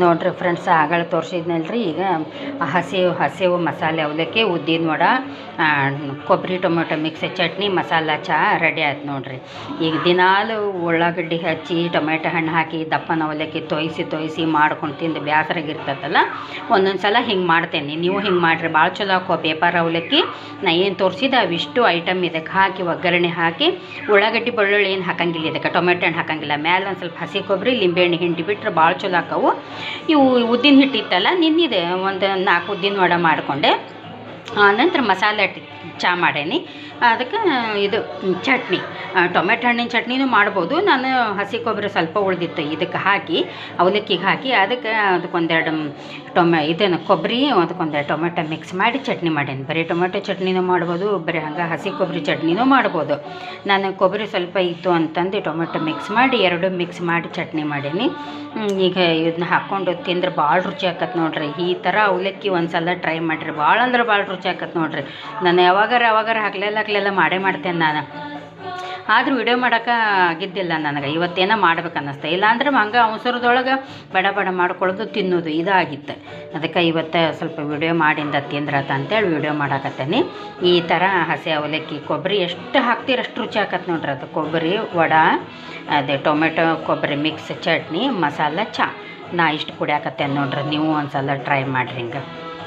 ನೋಡ್ರಿ ಫ್ರೆಂಡ್ಸ್, ಆಗಳ ತೋರಿಸಿದ್ನಲ್ರಿ. ಈಗ ಹಸಿವು ಮಸಾಲೆ ಅವಲಕ್ಕಿ, ಉದ್ದಿನ ವಡೆ, ಕೊಬ್ಬರಿ ಟೊಮೆಟೊ ಮಿಕ್ಸ್ ಚಟ್ನಿ, ಮಸಾಲ ಚಹಾ ರೆಡಿ ಆಯ್ತು ನೋಡ್ರಿ. ಈಗ ದಿನಾಲು ಉಳ್ಳಾಗಡ್ಡಿ ಹಚ್ಚಿ ಟೊಮೆಟೊ ಹಣ್ಣು ಹಾಕಿ ದಪ್ಪನ ಅವಲಕ್ಕಿ ತೊಯ್ಸಿ ಮಾಡ್ಕೊಂಡು ತಿಂದು ಬೇಸರಾಗಿರ್ತೈತಲ್ಲ, ಒಂದೊಂದು ಸಲ ಹಿಂಗೆ ಮಾಡ್ತೇನೆ. ನೀವು ಹಿಂಗೆ ಮಾಡಿರಿ, ಭಾಳ ಚಲೋ ಹಾಕೋ ಪೇಪರ್ ಅವಲಕ್ಕಿ. ನಾ ಏನು ತೋರಿಸಿದ ಅವಿಷ್ಟು ಐಟಮ್ ಇದಕ್ಕೆ ಹಾಕಿ ಒಗ್ಗರಣೆ ಹಾಕಿ, ಉಳ್ಳಾಗಡ್ಡಿ ಬೆಳ್ಳುಳ್ಳಿ ಏನು ಹಾಕಂಗಿಲ್ಲ, ಇದಕ್ಕೆ ಟೊಮೆಟೊ ಹಣ್ಣು ಹಾಕಂಗಿಲ್ಲ. ಮೇಲೆ ಒಂದು ಸ್ವಲ್ಪ ಹಸಿ ಕೊಬ್ಬರಿ ಲಿಂಬೆಹಣ್ಣು ಹಿಂಡಿ ಬಿಟ್ಟರೆ ಭಾಳ ಚಲೋ ಹಾಕವು. ಇವು ಉದ್ದಿನ ಹಿಟ್ಟಿತ್ತಲ್ಲ, ನಿನ್ನಿದೆ ಒಂದು 4 ಉದ್ದಿನ ವಡೆ ಮಾಡಿಕೊಂಡೆ. ನಂತರ ಮಸಾಲೆ ಚಹಾ ಮಾಡೇನಿ. ಅದಕ್ಕೆ ಇದು ಚಟ್ನಿ, ಟೊಮೆಟೊ ಹಣ್ಣಿನ ಚಟ್ನಿನೂ ಮಾಡ್ಬೋದು. ನಾನು ಹಸಿ ಕೊಬ್ಬರಿ ಸ್ವಲ್ಪ ಉಳಿದಿತ್ತು, ಇದಕ್ಕೆ ಹಾಕಿ ಅವಲಕ್ಕಿಗೆ ಹಾಕಿ ಅದಕ್ಕೊಂದೆರಡು ಇದನ್ನು ಕೊಬ್ಬರಿ, ಅದಕ್ಕೊಂದೆರಡು ಟೊಮೆಟೊ ಮಿಕ್ಸ್ ಮಾಡಿ ಚಟ್ನಿ ಮಾಡೇನಿ. ಬರೀ ಟೊಮೆಟೊ ಚಟ್ನಿನೂ ಮಾಡ್ಬೋದು, ಬರೀ ಹಂಗೆ ಹಸಿ ಕೊಬ್ಬರಿ ಚಟ್ನಿನೂ ಮಾಡ್ಬೋದು. ನಾನು ಕೊಬ್ಬರಿ ಸ್ವಲ್ಪ ಇತ್ತು ಅಂತಂದು ಟೊಮೆಟೊ ಮಿಕ್ಸ್ ಮಾಡಿ ಎರಡು ಮಿಕ್ಸ್ ಮಾಡಿ ಚಟ್ನಿ ಮಾಡೇನಿ. ಈಗ ಇದನ್ನ ಹಾಕ್ಕೊಂಡು ತಿಂದ್ರೆ ಭಾಳ ರುಚಿ ಆಕತ್ತೆ ನೋಡ್ರಿ. ಈ ಥರ ಅವಲಕ್ಕಿ ಒಂದು ಸಲ ಟ್ರೈ ಮಾಡಿರಿ, ಭಾಳ ಅಂದ್ರೆ ಭಾಳ ರುಚಿ ಆಕತ್ತೆ ನೋಡ್ರಿ. ನಾನು ಯಾವಾಗಾರ ಹಾಕ್ಲೆಲ್ಲ ಮಾಡೇ ಮಾಡ್ತೇನೆ ನಾನು. ಆದರೂ ವಿಡಿಯೋ ಮಾಡೋಕೆ ಆಗಿದ್ದಿಲ್ಲ ನನಗೆ. ಇವತ್ತೇನೋ ಮಾಡ್ಬೇಕು ಅನ್ನಿಸ್ತೆ, ಇಲ್ಲಾಂದ್ರೆ ಹಂಗೆ ಅವಸರದೊಳಗೆ ಬಡ ಮಾಡ್ಕೊಳ್ಳೋದು ತಿನ್ನೋದು ಇದಾಗಿತ್ತು. ಅದಕ್ಕೆ ಇವತ್ತು ಸ್ವಲ್ಪ ವಿಡಿಯೋ ಮಾಡಿಂದ ತಿಂದ್ರತ ಅಂತೇಳಿ ವಿಡಿಯೋ ಮಾಡಾಕತ್ತೇನೆ. ಈ ಥರ ಹಸಿ ಅವಲಕ್ಕಿ ಕೊಬ್ಬರಿ ಎಷ್ಟು ಹಾಕ್ತೀರ ಅಷ್ಟು ರುಚಿ ಆಕತ್ತೆ ನೋಡ್ರಿ. ಅದು ಕೊಬ್ಬರಿ ವಡೆ, ಅದೇ ಟೊಮೆಟೊ ಕೊಬ್ಬರಿ ಮಿಕ್ಸ್ ಚಟ್ನಿ, ಮಸಾಲ ಚಹಾ, ನಾ ಇಷ್ಟು ಕುಡಿಯಾಕತ್ತೇನೆ ನೋಡ್ರಿ. ನೀವು ಒಂದು ಸಲ ಟ್ರೈ ಮಾಡಿರಿ ಹಿಂಗೆ.